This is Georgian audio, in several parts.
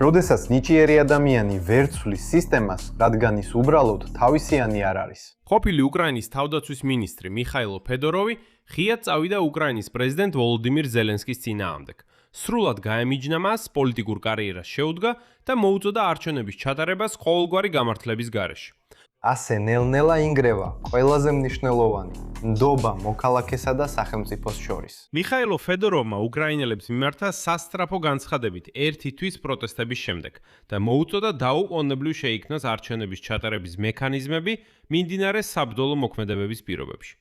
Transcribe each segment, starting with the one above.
როდესაც ნიჭიერი ადამიანი ვერ ცვლის სისტემას, რადგან ის უბრალოდ თავისიანი არ არის. ყოფილი უკრაინის თავდაცვის მინისტრი მიხაილო ფედოროვი ღიად წავიდა უკრაინის პრეზიდენტ ვოლოდიმირ ზელენსკის წინააღმდეგ. სრულად გაემიჯნა მას, პოლიტიკურ კარიერას შეუდგა და მოუწოდა არჩევნების ჩატარებას ყოველგვარი გამართლების გარეშე. ასე ნელ-ნელა ინგრევა ყველაზე მნიშვნელოვანი ნდობა მოქალაქესა და სახელმწიფოს შორის. მიხაილო ფედოროვმა უკრაინელებს მიმართა სასწრაფო განცხადებით ერთი თვის პროტესტების შემდეგ და მოუწოდა დაუყოვნებლივ შეიქმნას არჩევნების ჩატარების მექანიზმები მიმდინარე საბრძოლო მოქმედებების პირობებში.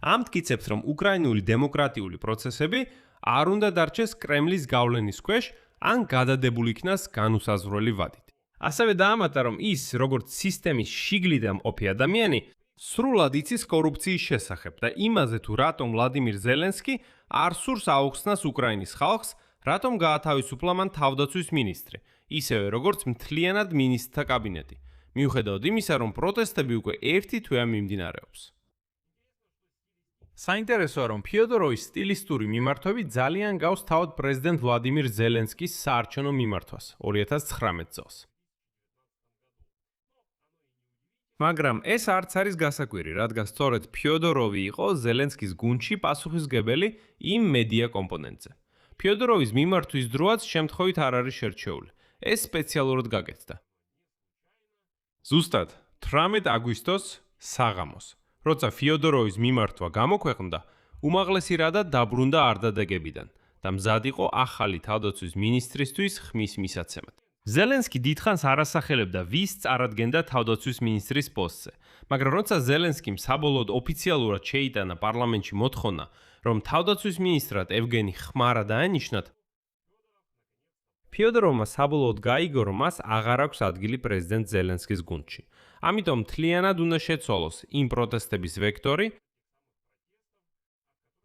ამტკიცებს, რომ უკრაინული დემოკრატიული პროცესები არ უნდა დარჩეს კრემლის გავლენის ქვეშ ან გადადებული იქნას განუსაზღვრელი ვადით. ასევე დაამატა, რომ ის, როგორც სისტემის შიგლიდან მყოფი ადამიანი, სრულად იცის კორუფციის შესახებ და იმაზე, თუ რატომ ვლადიმირ ზელენსკი არ სურს აუხსნას უკრაინის ხალხს, რატომ გაათავისუფლა მან თავდაცვის მინისტრი, ისევე როგორც მთლიანად მინისტრთა კაბინეტი, მიუხედავად იმისა, რომ პროტესტები უკვე ერთი თვეა მიმდინარეობს. საინტერესოა, რომ ფიოდოროვის სტილისტური მიმართვები ძალიან გავს თავად პრეზიდენტ ვლადიმირ ზელენსკის საარჩევნო მიმართვას 2019 წელს. მაგრამ ეს არც არის გასაკვირი, რადგან სწორედ ფიოდოროვი იყო ზელენსკის გუნდში პასუხისმგებელი იმ მედია კომპონენტზე. ფიოდოროვის მიმართვის დროაც შემთხვევით არ არის შერჩეული. ეს სპეციალურად გაკეთდა. ზუსტად 18 აგვისტოს საღამოს, როცა ფიოდოროვის მიმართვა გამოქვეყნდა, უმაღლესი რადა დაბრუნდა არდადეგებიდან და მზად იყო ახალი თავდაცვის მინისტრისთვის ხმის მისაცემად. ზელენსკი დიდხანს არ ასახელებდა, ვის წარადგენდა თავდაცვის მინისტრის პოსტზე, მაგრამ როცა ზელენსკიმ საბოლოოდ ოფიციალურად შეიტანა პარლამენტში მოთხოვნა, რომ თავდაცვის მინისტრად ევგენი ხმარა დაენიშნათ, ფიოდოროვმა საბოლოოდ გაიგო, რომ მას აღარ აქვს ადგილი პრეზიდენტ ზელენსკის გუნდში. ამიტომ მთლიანად უნდა შეცვალოს იმ პროტესტების ვექტორი,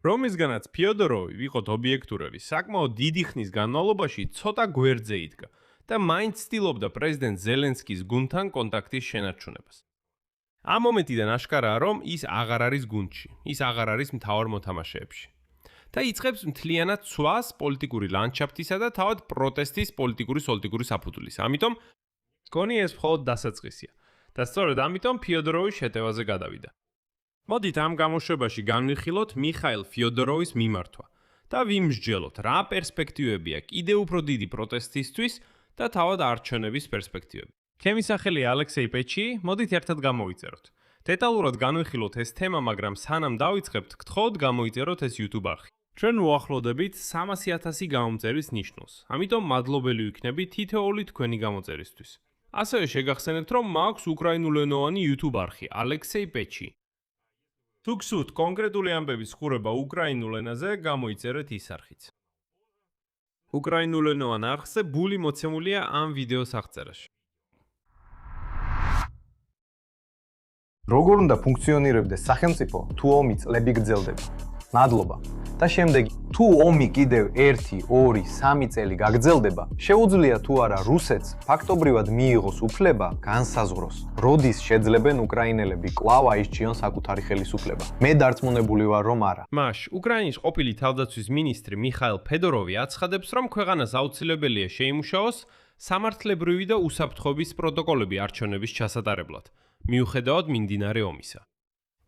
რომისგანაც ფიოდოროვი ვიყოთ ობიექტურები, საკმაოდ დიდი ხნის განმავლობაში ცოტა გვერდზე იდგა და მაინც ცდილობდა პრეზიდენტ ზელენსკის გუნდთან კონტაქტის შენარჩუნებას. ამ მომენტიდან აშკარაა, რომ ის აღარ არის გუნდში, ის აღარ არის მთავარ მოთამაშეებში. და იწყებს მთლიანად ცვლას პოლიტიკური ლანდშაფტისა და თავად პროტესტის პოლიტიკური სოლიდური საფუძვლის. ამიტომ მგონი ეს მხოლოდ დასაწყისია და სწორედ ამიტომ ფიოდოროვის შეტევაზე გადავიდა. მოდით ამ გამოშვებაში განვიხილოთ მიხაილ ფიოდოროვის მიმართვა და ვიმსჯელოთ, რა პერსპექტივებია კიდევ უფრო დიდი პროტესტისთვის და თავად არჩევნების პერსპექტივები. ჩემი სახელია ალექსეი პეჩი, მოდით ერთად გამოვიწეროთ. დეტალურად განვიხილოთ ეს თემა, მაგრამ სანამ დავიწყებთ, გთხოვთ გამოიწეროთ ეს YouTube არხი. ჩვენ უახლოვდებით 300,000 გამომწერის ნიშნულს, ამიტომ მადლობელი ვიქნები თითოეული თქვენი გამოწერისთვის. ასევე შეგახსენებთ, რომ მაქვს უკრაინულენოვანი YouTube არხი ალექსეი პეჩი. თუ გსურთ კონკრეტული ამბების ხურება უკრაინულ ენაზე, გამოიწერეთ ის არხიც. უკრაინულენოვან არხზე ბული მოცემულია ამ ვიდეოს აღწერაში. როგორ უნდა ფუნქციონირებდეს სახელმწიფო, თუ ომი წლები გრძელდება? მადლობა. და შემდეგ, თუ ომი კიდევ 1, 2, 3 წელი გაგრძელდება, შეუძლია თუ არა რუსეთს ფაქტობრივად მიიღოს უფლება განსაზღვროს, როდის შეძლებენ უკრაინელები კვლავ აირჩიონ საკუთარი ხელისუფლება. მე დარწმუნებული ვარ, რომ არა. მაშ, უკრაინის ყოფილი თავდაცვის მინისტრი მიხაილ ფედოროვი აცხადებს, რომ ქვეყანას აუცილებელია შეიმუშაოს სამართლებრივი და უსაფრთხოების პროტოკოლები არჩევნების ჩასატარებლად, მიუხედავად მიმდინარე ომისა.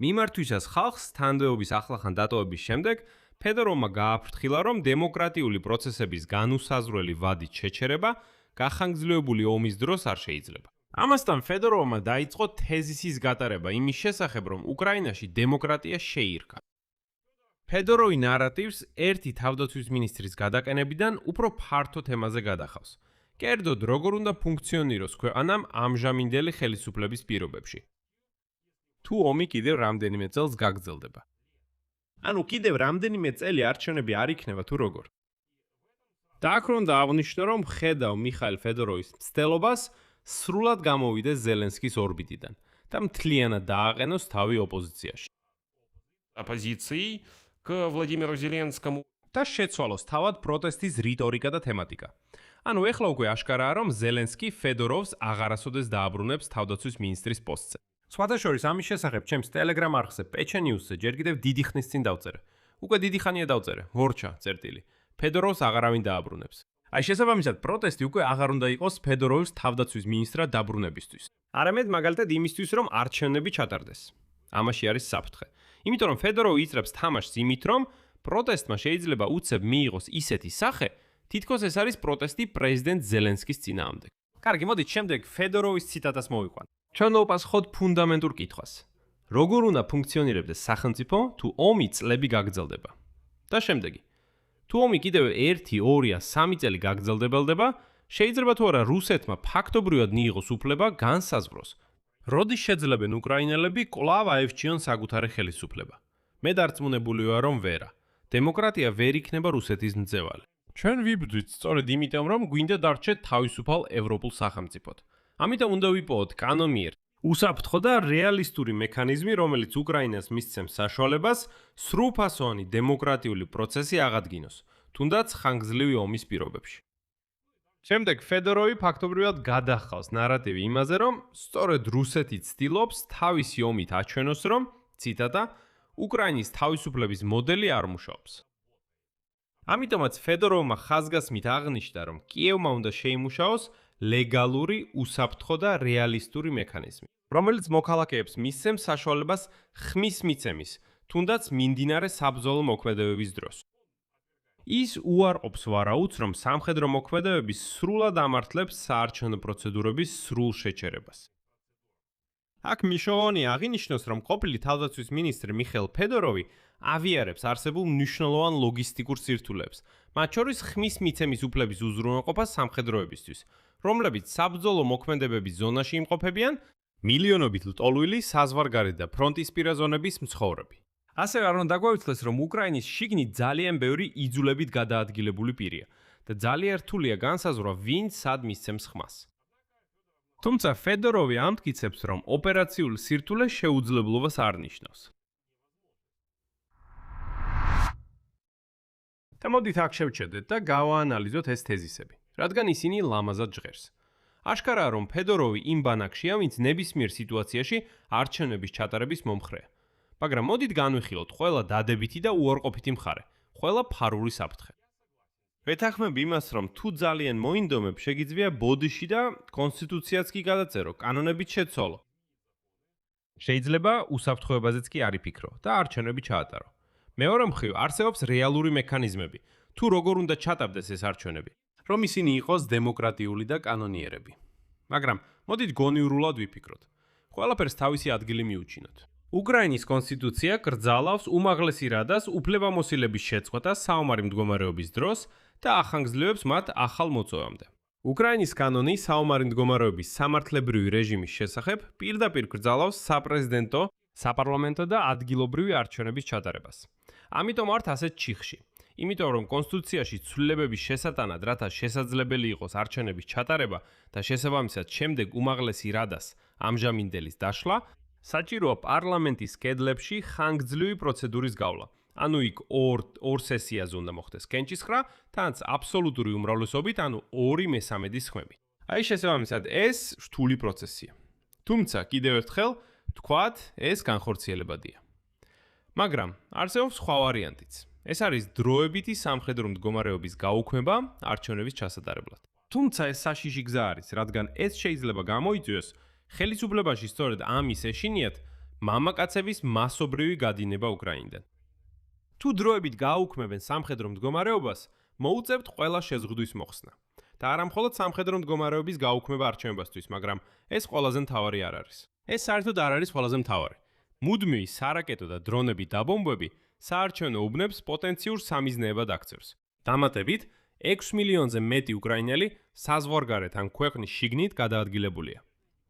მიმართვისას ხალხს თანამდებობის ახლახან დატოვების შემდეგ ფედოროვმა გააფრთხილა, რომ დემოკრატიული პროცესების განუსაზღვრელი ვადით შეჩერება გახანგრძლივებული ომის დროს არ შეიძლება. ამასთან ფედოროვმა დაიწყო თეზისის გატარება იმის შესახებ, რომ უკრაინაში დემოკრატია შეირქა. ფედოროვი ნარატივს ერთი თავდაცვის მინისტრის გადაყენებიდან უფრო ფართო თემაზე გადახავს. კერძოდ, როგორ უნდა ფუნქციონიროს ქვეყანამ ამჟამინდელი ხელისუფლების პირობებში. თუ ომი კიდევ რამდენიმე წელს გაგრძელდება. ანუ კიდევ რამდენიმე წელი არჩევნები არ იქნება თუ როგორ. და აქ უნდა აღნიშნო, რომ ხედავ მიხაილ ფედოროვის მცდელობას სრულად გამოვიდეს ზელენსკის ორბიტიდან და მთლიანად დააყენოს თავი ოპოზიციაში. Оппозиции к Владимиру Зеленскому. და შეცვალოს თავად პროტესტის რიტორიკა და თემატიკა. ანუ ეხლა უკვე აშკარაა, რომ ზელენსკი ფედოროვს აღარასოდეს დააბრუნებს თავდაცვის მინისტრის პოსტზე. სხვათა შორის ამის შესახებ ჩემს Telegram არხზე Pecha News-ზე ჯერ კიდევ დიდი ხნის წინ დავწერე. უკვე დიდი ხანია დავწერე, ვორჩა წერტილი. ფედოროვს აღარავინ დააბრუნებს. აი შესაბამისად პროტესტი უკვე აღარ უნდა იყოს ფედოროვის თავდაცვის მინისტრად დაბრუნებისთვის. არამედ მაგალითად იმისთვის, რომ არჩევნები ჩატარდეს. ამაში არის საფრთხე. იმიტომ რომ ფედოროვი იწრებს თამაშს იმით, რომ პროტესტმა შეიძლება უცებ მიიღოს ისეთი სახე, თითქოს ეს არის პროტესტი პრეზიდენტ ზელენსკის წინააღმდეგ. კარგი, მოდით შემდეგ ფედოროვის ციტატას მოვიყვანოთ. ჩვენ მოვპასუხოთ ფუნდამენტურ კითხვას. როგორ უნდა ფუნქციონირებდეს სახელმწიფო, თუ ომი წლები გაგრძელდება? და შემდეგი. თუ ომი კიდევ 1, 2, 3 წელი გაგრძელდებელდება, შეიძლება თუ არა რუსეთმა ფაქტობრივად მიიღოს უფლება განსაზღვროს, როდის შეძლებენ უკრაინელები კვლავ აევჩიონ საკუთარი ხელისუფლება. მე დარწმუნებული ვარ, რომ ვერა. დემოკრატია ვერ იქნება რუსეთის მძევალი. ჩვენ ვიბრძვით სწორედ იმიტომ, რომ გვინდა დარჩეთ თავისუფალ ევროპულ სახელმწიფოდ. ამიტომ უნდა ვიპოვოთ კანონიერ, უსაფრთხო და რეალისტური მექანიზმი, რომელიც უკრაინას მისცემს საშუალებას სრულფასოვანი დემოკრატიული პროცესი აღადგინოს, თუნდაც ხანგრძლივი ომის პირობებში. შემდეგ ფედოროვი ფაქტობრივად გადაჰყავს ნარატივი იმაზე, რომ სწორედ რუსეთი ცდილობს თავისი ომით აჩვენოს, რომ ციტატა უკრაინის თავისუფლების მოდელი არ მუშაობს. ამიტომაც ფედოროვმა ხაზგასმით აღნიშნა, რომ კიევმა უნდა შეიმუშაოს ლეგალური, უსაფრთხო და რეალისტური მექანიზმი, რომელიც მოქალაქეებს მისცემს საშუალებას ხმის მიცემის, თუნდაც მიმდინარე საბრძოლო მოქმედებების დროს. ის უარყოფს ვარაუდს, რომ სამხედრო მოქმედებები სრულად ამართლებს საარჩევნო პროცედურების სრულ შეჩერებას. აქ მნიშვნელოვანია აღინიშნოს, რომ ყოფილი თავდაცვის მინისტრი მიხეილ ფედოროვი ავიარებს არსებულ მნიშვნელოვან ლოგისტიკურ სირთულეებს, მათ შორის ხმის მიცემის უფლების უზრუნველყოფას სამხედროებისთვის, რომლებიც საბრძოლო მოქმედებების ზონაში იმყოფებიან მილიონობით ლტოლვილი საზღვარგარეთ და ფრონტისპირა ზონების მცხოვრები. ასევე არ უნდა დაგვაუცლეს, რომ უკრაინის შიგნით ძალიან ბევრი იძულებით გადაადგილებული პირია და ძალიან რთულია განსაზღვრა, ვინ სად მისცემს ხმას. თუმცა ფედოროვი ამტკიცებს, რომ ოპერაციული სირთულე შეუძლებლობას არ ნიშნავს. და მოდით აქ შევჩერდეთ და გავაანალიზოთ ეს თეზისები, რადგან ისინი ლამაზად ჟღერს. აშკარაა, რომ ფედოროვი იმ ბანაკშია, ვინც ნებისმიერ სიტუაციაში არჩევნების ჩატარების მომხრეა. მაგრამ მოდით განვიხილოთ ყველა დადებითი და უარყოფითი მხარე, ყველა ფარული საფრთხე. ვეთანხმებ იმას, რომ თუ ძალიან მოინდომებ, შეგიძლია ბოდიში და კონსტიტუციაც კი გადაწერო, კანონებით შეცვალო. შეიძლება უსაფრთხოებაზეც კი არ იფიქრო და არჩევნები ჩაატარო. მეორე მხრივ, არსებობს რეალური მექანიზმები, თუ როგორ უნდა ჩატარდეს ეს არჩევნები, რომ ისინი იყოს დემოკრატიული და კანონიერები. მაგრამ მოდით გონივრულად ვიფიქროთ. ყველაფერს თავისი ადგილი მიუჩინოთ. უკრაინის კონსტიტუცია კრძალავს უმაღლესი რადას უფლებამოსილების შეწყვეტას საომარი მდგომარეობის დროს და ახანგრძლივებს მათ ახალ მოწვევამდე. უკრაინის კანონი საომარი მდგომარეობის სამართლებრივი რეჟიმის შესახებ პირდაპირ კრძალავს საპრეზიდენტო, საპარლამენტო და ადგილობრივი არჩევნების ჩატარებას. ამიტომ ვართ ასეთ ჩიხში. იმიტომ რომ კონსტიტუციაში ცვლილებების შესატანად, რათა შესაძლებელი იყოს არჩევნების ჩატარება და შესაბამისად შემდეგ უმაღლესი რადას ამჟამინდელის დაშლა, საჭიროა პარლამენტის კედლებში ხანგრძლივი პროცედურის გავლა. ანუ იქ ორ სესიაზე უნდა მოხდეს კენჭისყრა, თანაც აბსოლუტური უმრავლესობით, ანუ 2/3 ხმები. აი შესაბამისად ეს რთული პროცესია. თუმცა კიდევ ერთხელ თქვათ, ეს განხორციელებადია. მაგრამ არსებობს სხვა ვარიანტიც. ეს არის დროებითი სამხედრო მდგომარეობის გაუქმება არჩევნების ჩასატარებლად. თუმცა ეს საშიში გზა არის, რადგან ეს შეიძლება გამოიწვიოს ხელისუფლებაში სწორედ ამის ეშინიათ მამაკაცების მასობრივი გადინება უკრაინიდან. თუ დროებით გააუქმებენ სამხედრო მდგომარეობას, მოუწევთ ყველა შეზღუდვის მოხსნა. და არა მხოლოდ სამხედრო მდგომარეობის გაუქმება არჩევნებისთვის, მაგრამ ეს ყველაზე მთავარი არ არის. ეს საერთოდ არ არის ყველაზე მთავარი. მუდმივი სარაკეტო და დრონები დაბომბვები საარჩევნო უბნებს პოტენციურ სამიზნეებად აქცევს. დამატებით, 6 მილიონზე მეტი უკრაინელი საზღვარგარეთ ან ქვეყნის შიგნით გადაადგილებულია.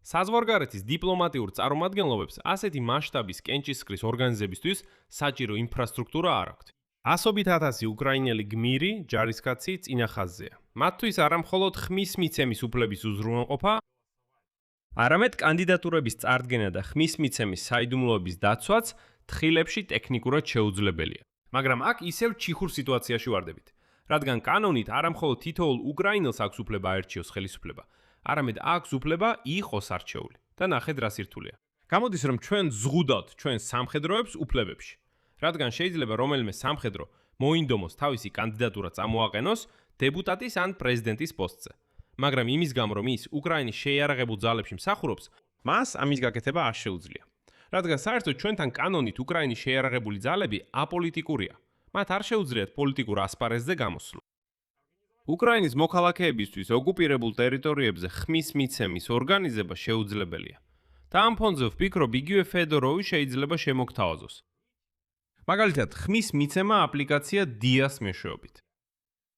საზღვარგარეთის დიპლომატიურ წარმომადგენლობებს ასეთი მასშტაბის კენჭისყრის ორგანიზებისთვის საჭირო ინფრასტრუქტურა არ აქვთ. ასობით ათასი უკრაინელი გმირი, ჯარისკაცი წინახაზზეა. მათთვის არა მხოლოდ ხმის მიცემის უფლების უზრუნველყოფა, არამედ კანდიდატურების წარდგენა და ხმის მიცემის საიდუმლოების დაცვაც თხილებში ტექნიკურად შეუძლებელია. მაგრამ აქ ისევ ჩიხურ სიტუაციაში ვარდებით, რადგან კანონით არა მხოლოდ თითოეულ უკრაინელს აქვს უფლება აერჩიოს ხელისუფლება, არამედ აქვს უფლება იყოს არჩეული და ნახეთ რა სირთულეა. გამოდის რომ ჩვენ ზღუდავთ ჩვენ სამხედროებს უფლებებში, რადგან შეიძლება რომელიმე სამხედრო მოინდომოს თავისი კანდიდატურა წამოაყენოს დეპუტატის ან პრეზიდენტის პოსტზე. მაგრამ იმის გამო, რომ ის უკრაინის შეიარაღებულ ძალებში მსახურობს, მას ამის გაკეთება არ შეუძლია. რადგან საერთოდ ჩვენთან კანონით უკრაინის შეიარაღებული ძალები აპოლიტიკურია. მათ არ შეუძლიათ პოლიტიკურ ასპარეზზე გამოსვლა. უკრაინის მოქალაქეებისთვის ოკუპირებულ ტერიტორიებზე ხმის მიცემის ორგანიზება შეუძლებელია. და ამ ფონზე ვფიქრობ, იგივე ფედოროვი შეიძლება შემოგთავაზოს. მაგალითად, ხმის მიცემა აპლიკაცია დიას მეშვეობით.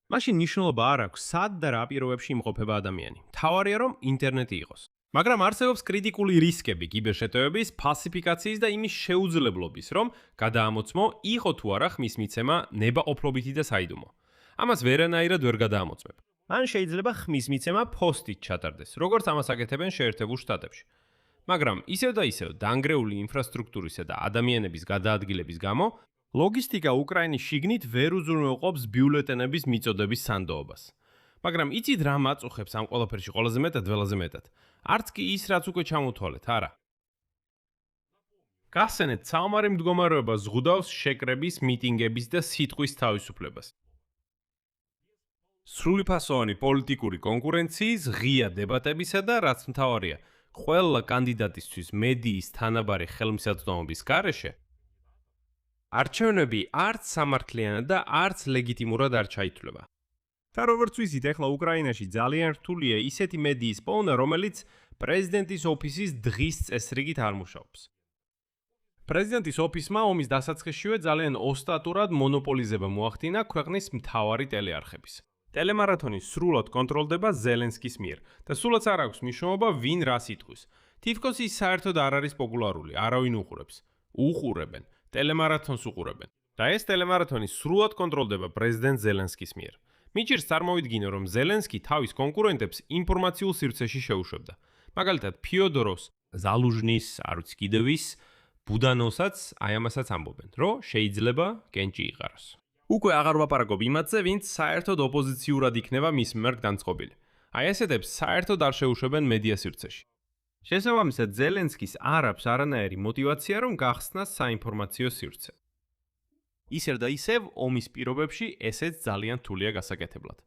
მაშინ მნიშვნელობა არ აქვს, სად და რა პირობებში იმყოფება ადამიანი. მთავარია, რომ ინტერნეტი იყოს. მაგრამ არსებობს კრიტიკული რისკები კიბერშეტევების, ფალსიფიკაციის და იმის შეუძლებლობის, რომ გადაამოწმო იყო თუ არა ხმის მიცემა ნებაყოფლობითი და საიდუმლო. ამას ვერანაირად ვერ გადაამოწმებ. ან შეიძლება ხმის მიცემა ფოსტით ჩატარდეს, როგორც ამას აკეთებენ შეერთებულ შტატებში. მაგრამ ისევ და ისევ დანგრეული ინფრასტრუქტურისა და ადამიანების გადაადგილების გამო, ლოგისტიკა უკრაინის შიგნით ვერ უზრუნველყოფს ბიულეტენების მიწოდების სანდოობას. მაგრამ იცით რა მაწუხებს ამ ყველაფერში ყველაზე მეტად? არც კი ის, რაც უკვე ჩამოთვალეთ, არა. გახსენეთ, საომარი მდგომარეობა ზღუდავს შეკრების, მიტინგების და სიტყვის თავისუფლებას. სრულიფასოვანი პოლიტიკური კონკურენციის, ღია დებატებისა და რაც მთავარია, ყველა კანდიდატისთვის მედიის თანაბარი ხელმისაწვდომობის გარეშე არჩევნები არც სამართლიანად და არც ლეგიტიმურად არ ჩაითვლება. და როგორც ვიცით, ახლა უკრაინაში ძალიან რთულია ისეთი მედიის პოვნა, რომელიც პრეზიდენტის ოფისის დღის წესრიგით არ მუშაობს. პრეზიდენტის ოფისმა ომის დასაწყისშივე ძალიან ოსტატურად მონოპოლიზება მოახდინა ქვეყნის მთავარი ტელეარხების. ტელემარათონი სრულად კონტროლდება ზელენსკის მიერ და სულაც არ აქვს მნიშვნელობა, ვინ რას იტყვის. თითქოს ის საერთოდ არ არის პოპულარული, არავინ უყურებს. უყურებენ, ტელემარათონს უყურებენ. და ეს ტელემარათონი სრულად კონტროლდება პრეზიდენტ ზელენსკის მიერ. მიჭირს წარმოვიდგინო, რომ ზელენსკი თავის კონკურენტებს ინფორმაციულ სივრცეში შეუშვებდა. მაგალითად, ფიოდოროს, ზალუჟნის, არ ვიცი კიდევის, ბუდანოვსაც აი ამასაც ამბობენ, რომ შეიძლება კენჭი იყაროს. უკვე აღარ ვაპარაკობ იმათზე, ვინც საერთოდ ოპოზიციურად იქნება მის მიმართ განწყობილი. აი ესეთებს საერთოდ არ შეუშვებენ მედია სივრცეში. შესაბამისად, ზელენსკის არ აქვს არანაირი мотиваცია, რომ გახსნას საინფორმაციო სივრცე. ისევ და ისევ ომის პირობებში ესეც ძალიან რთულია გასაკეთებლად.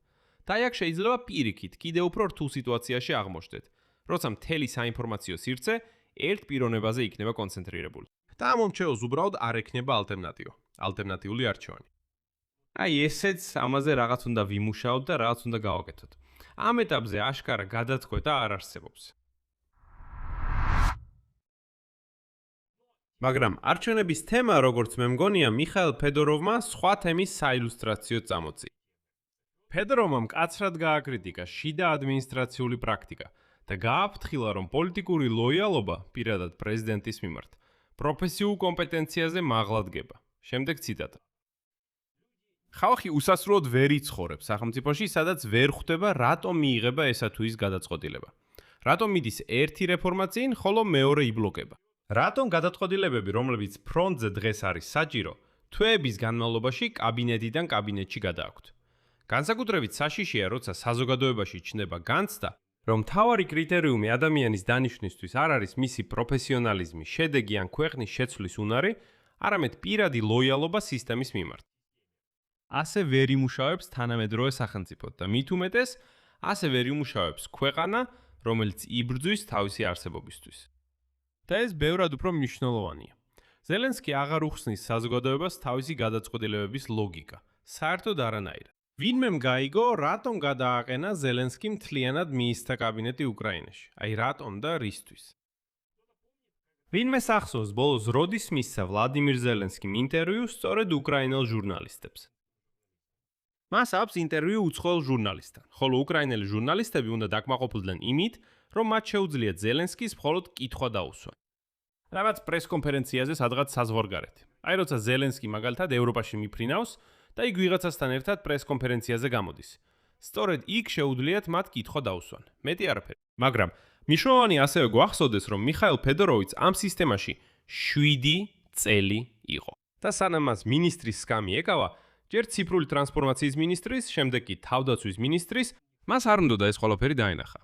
და აქ შეიძლება პირიქით კიდევ უფრო რთულ სიტუაციაში აღმოჩნდეთ, როცა მთელი საინფორმაციო სივრცე ერთ პიროვნებაზე იქნება კონცენტრირებული. და ამ მომჩეოს უბრალოდ არ ექნება ალტერნატიული არჩევანი. აი ესეც ამაზე რაღაც უნდა ვიმუშაოთ და რაღაც უნდა გავაკეთოთ. ამ ეტაპზე აშკარა გადაწყვეტა არ არსებობს. მაგრამ არჩევნების თემა, როგორც მე მგონია, მიხაილ ფედოროვმა სხვა თემის საილუსტრაციოდ წამოწია. ფედოროვმა მკაცრად გააკრიტიკა შიდა ადმინისტრაციული პრაქტიკა და გააფრთხილა, რომ პოლიტიკური ლოიალობა, პირადად პრეზიდენტის მიმართ, პროფესიულ კომპეტენციაზე მაღლა დგება. შემდეგ ციტატა. ხალხი უსასრულოდ ვერ იცხოვრებს სახელმწიფოში, სადაც ვერ ხვდება, რატომ მიიღება ესა თუ ის გადაწყვეტილება. რატომ მიდის ერთი რეფორმა წინ, ხოლო მეორე იბლოკება. რატომ გადაწყვეტილებები, რომლებიც ფრონტზე დღეს არის საჭირო, თვეების განმავლობაში კაბინეტიდან კაბინეტში გადააქვთ. განსაკუთრებით საშიშია, როცა საზოგადოებაში ჩნდება განცდა, რომ მთავარი კრიტერიუმი ადამიანის დანიშვნისთვის არ არის მისი პროფესიონალიზმი, შედეგი ან ქვეყნის შეცვლის უნარი, არამედ პირადი ლოიალობა სისტემის მიმართ. ასე ვერ იმუშავებს თანამედროვე სახელმწიფო და მით უმეტეს, ასე ვერ იმუშავებს ქვეყანა, რომელიც იბრძვის თავისი არსებობისთვის. და ეს ბევრად უფრო მნიშვნელოვანია. ზელენსკი აღარ უხსნის საზოგადოებას თავისი გადაწყვეტილებების ლოგიკა, საერთოდ არანაირად. ვინმემ გაიგო, რატომ გადააყენა ზელენსკიმ მთლიანად მიისცა კაბინეტი უკრაინაში, აი რატომ და რისთვის. ვინმე სახსოვს ბოლოს როდის მისცა ვლადიმირ ზელენსკიმ ინტერვიუ სწორედ უკრაინელ ჟურნალისტებს. მას აქვს ინტერვიუ უცხოელ ჟურნალისტთან, ხოლო უკრაინელი ჟურნალისტები უნდა დაკმაყოფილდნენ იმით, რომ მათ შეუძლიათ ზელენსკის მხოლოდ კითხვა დაუსვან. რაღაც პრესკონფერენციაზე სადღაც საზღვარგარეთ. აი როცა ზელენსკი მაგალითად ევროპაში მიფრინავს და იქ ვიღაცასთან ერთად პრესკონფერენციაზე გამოდის. სწორედ იქ შეუძლიათ მათ კითხვა დაუსვან. მეტი არაფერი. მაგრამ მნიშვნელოვანი ასევე გვახსოვდეს, რომ მიხაილ ფედოროვიც ამ სისტემაში 7 წელი იყო. და სანამ მას მინისტრის სკამი ეკავა, ჯერ ციფრული ტრანსფორმაციის მინისტრის, შემდეგ კი თავდაცვის მინისტრის, მას არ უნდა ეს ყველაფერი დაენახა.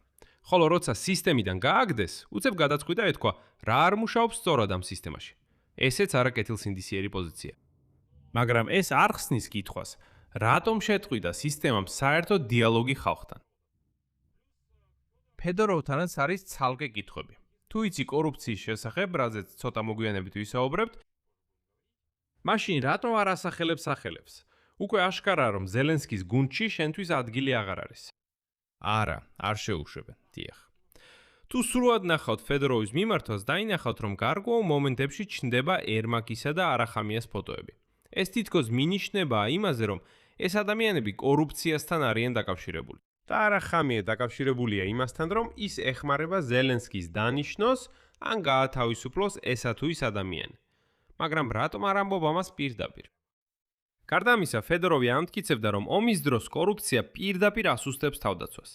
ხოლო როცა სისტემიდან გააგდეს, უცებ გადაწყვიტა ეთქვა, რა არ მუშაობს სწორად ამ სისტემაში. ესეც არა კეთილსინდისიერი პოზიცია. მაგრამ ეს არ ხსნის კითხვას, რატომ შეტყვიდა სისტემამ საერთო დიალოგი ხალხთან? ფედოროვთანაც არის ცალკე კითხვები. თუ იცი კორუფციის შესახებ, რაზეც ცოტა მოგვიანებით ვისაუბრებთ, მაშინ რატომ არ ასახელებს სახელებს? უკვე აშკარაა, რომ ზელენსკის გუნდში შენთვის ადგილი აღარ არის. არა, არ შეუშვებენ. დიახ. თუ სრულად ნახავთ ფედოროვის მიმართვას, დაინახავთ, რომ გარკვეულ მომენტებში ჩნდება ერმაკისა და არახამიას ფოტოები. ეს თითქოს მინიშნებაა იმაზე, რომ ეს ადამიანები კორუფციასთან არიან დაკავშირებული. და არახამია დაკავშირებულია იმასთან, რომ ის ეხმარება ზელენსკის დანიშნოს ან გაათავისუფლოს ესა თუ ის ადამიანი. მაგრამ რატომ არ ამბობ ამას პირდაპირ? გარდა ამისა, ფედოროვი ამტკიცებდა, რომ ომის დროს კორუფცია პირდაპირ ასუსტებს თავდაცვას.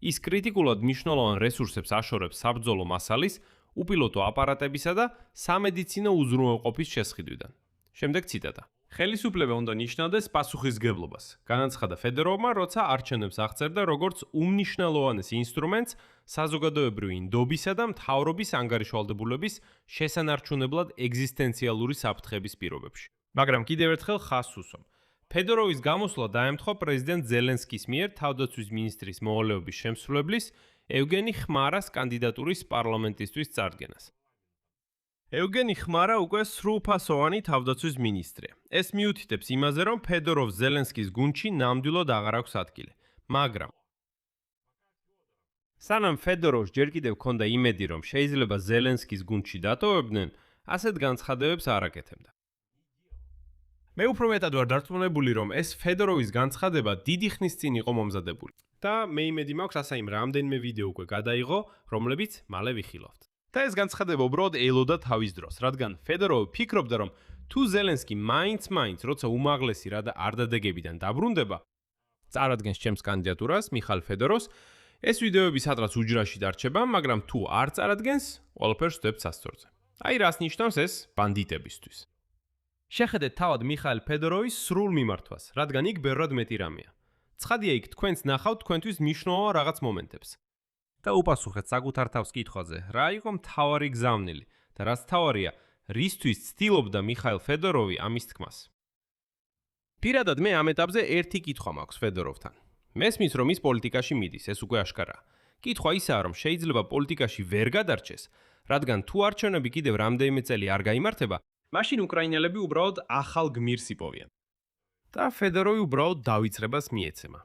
ის კრიტიკულად მნიშვნელოვან რესურსებს აშორებს საბრძოლო მასალის, უპილოტო აპარატებისა და სამედიცინო უზრუნველყოფის შესყიდვიდან. შემდეგ ციტატა. ხელისუფლება უნდა ნიშნავდეს პასუხისგებლობას, განაცხადა ფედოროვმა, როცა არჩევნებს აღწერდა როგორც უმნიშვნელოვანეს ინსტრუმენტს საზოგადოებრივი ნდობისა და მთავრობის ანგარიშვალდებულების შესანარჩუნებლად ეგზისტენციალური საფრთხების პირობებში. მაგრამ კიდევ ერთხელ ხაზს უსვამ. ფედოროვის გამოსვლა დაემთხვა პრეზიდენტ ზელენსკის მიერ თავდაცვის მინისტრის მოვალეობის შემსრულებლის ევგენი ხმარას კანდიდატურის პარლამენტისთვის წარდგენას. ევგენი ხმარა უკვე სრულფასოვანი თავდაცვის მინისტრია. ეს მიუთითებს იმაზე, რომ ფედოროვს ზელენსკის გუნდში ნამდვილად აღარ აქვს ადგილი. მაგრამ სანამ ფედოროვს ჯერ კიდევ ჰქონდა იმედი, რომ შეიძლება ზელენსკის გუნდში დატოვებდნენ, ასეთ განცხადებებს არ აკეთებდა. მე უფრო მეტად ვარ დარწმუნებული, რომ ეს ფედოროვის განცხადება დიდი ხნის წინ იყო მომზადებული. და მე იმედი მაქვს, ასაიმ რამდენიმე ვიდეო უკვე გადაიღო, რომლებიც მალე ვიხილავთ. და ეს განცხადება უბრალოდ ელოდა თავის დროს, რადგან ფედოროვი ფიქრობდა, რომ თუ ზელენსკი მაინც როცა უმაღლესი რადა არდადეგებიდან დაბრუნდება, წარადგენს ჩემს კანდიდატურას, მიხაილ ფედოროვს, ეს ვიდეოები სადღაც უჯრაში დარჩება, მაგრამ თუ არ წარადგენს, ყველაფერს ვსვებთ სასწორზე. აი რას ნიშნავს ეს ბანდიტებისთვის. შეხედეთ თავად მიხაილ ფედოროვის სრულ მიმართვას, რადგან იქ ბევრად მეტი რამეა. ცხადია იქ თქვენც ნახავთ თქვენთვის მნიშვნელოვან რაღაც მომენტებს. და უპასუხეთ საკუთარ თავს კითხვაზე, რა იყო მთავარი გზავნილი და რაც მთავარია, რისთვის ცდილობდა მიხაილ ფედოროვი ამის თქმას. პირადად მე ამ ეტაპზე ერთი კითხვა მაქვს ფედოროვთან. მესმის რომ ის პოლიტიკაში მიდის, ეს უკვე აშკარაა. კითხვა ისაა, რომ შეიძლება პოლიტიკაში ვერ გადარჩეს, რადგან თუ არჩევნები კიდევ რამდენიმე წელი არ გაიმართება, მაშინ უკრაინელები უბრალოდ ახალ გმირს იპოვიან. და ფედოროვი უბრალოდ დავიწყებას მიეცემა.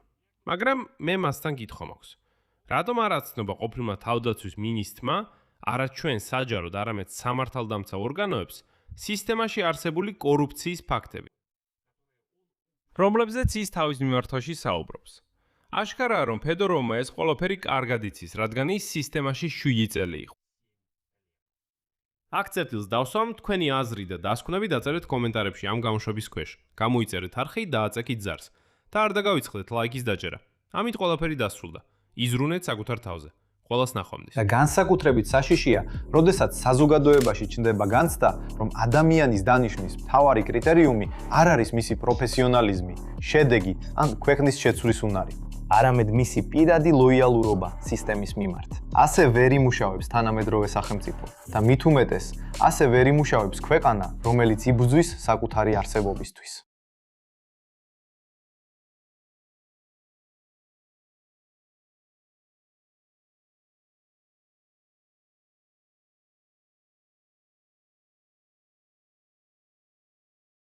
მაგრამ მე მასთან კითხვა მაქვს. რატომ არ აცნობა ყოფილმა თავდაცვის მინისტრმა, არა ჩვენ საჯაროდ, არამედ სამართალდამცა ორგანოებს, სისტემაში არსებული კორუფციის ფაქტები, რომლებზეც ის თავის მიმართვაში საუბრობს. აშკარაა, რომ ფედოროვმა ეს ყველაფერი კარგად იცის, რადგან ის სისტემაში 7 წელი იყო. აქ წერტილს დავსვამ, თქვენი აზრი და დასკვნები დაწერეთ კომენტარებში ამ გამოშვების ქვეშ. გამოიწერეთ არხი და აწექით ზარს. და არ დაგავიწყდეთ ლაიკის დაჭერა. ამით ყველაფერი დასრულდა. იზრუნეთ საკუთარ თავზე. ყველას ნახვამდის. და განსაკუთრებით საშიშია, როდესაც საზოგადოებაში ჩნდება განცდა, რომ ადამიანის დანიშვნის მთავარი კრიტერიუმი არ არის მისი პროფესიონალიზმი, შედეგი ან ქვეყნის შეცვლის უნარი, არამედ მისი პირადი ლოიალურობა სისტემის მიმართ. ასე ვერ იმუშავებს თანამედროვე სახელმწიფო და მით უმეტეს, ასე ვერ იმუშავებს ქვეყანა, რომელიც იბრძვის საკუთარი არსებობისთვის.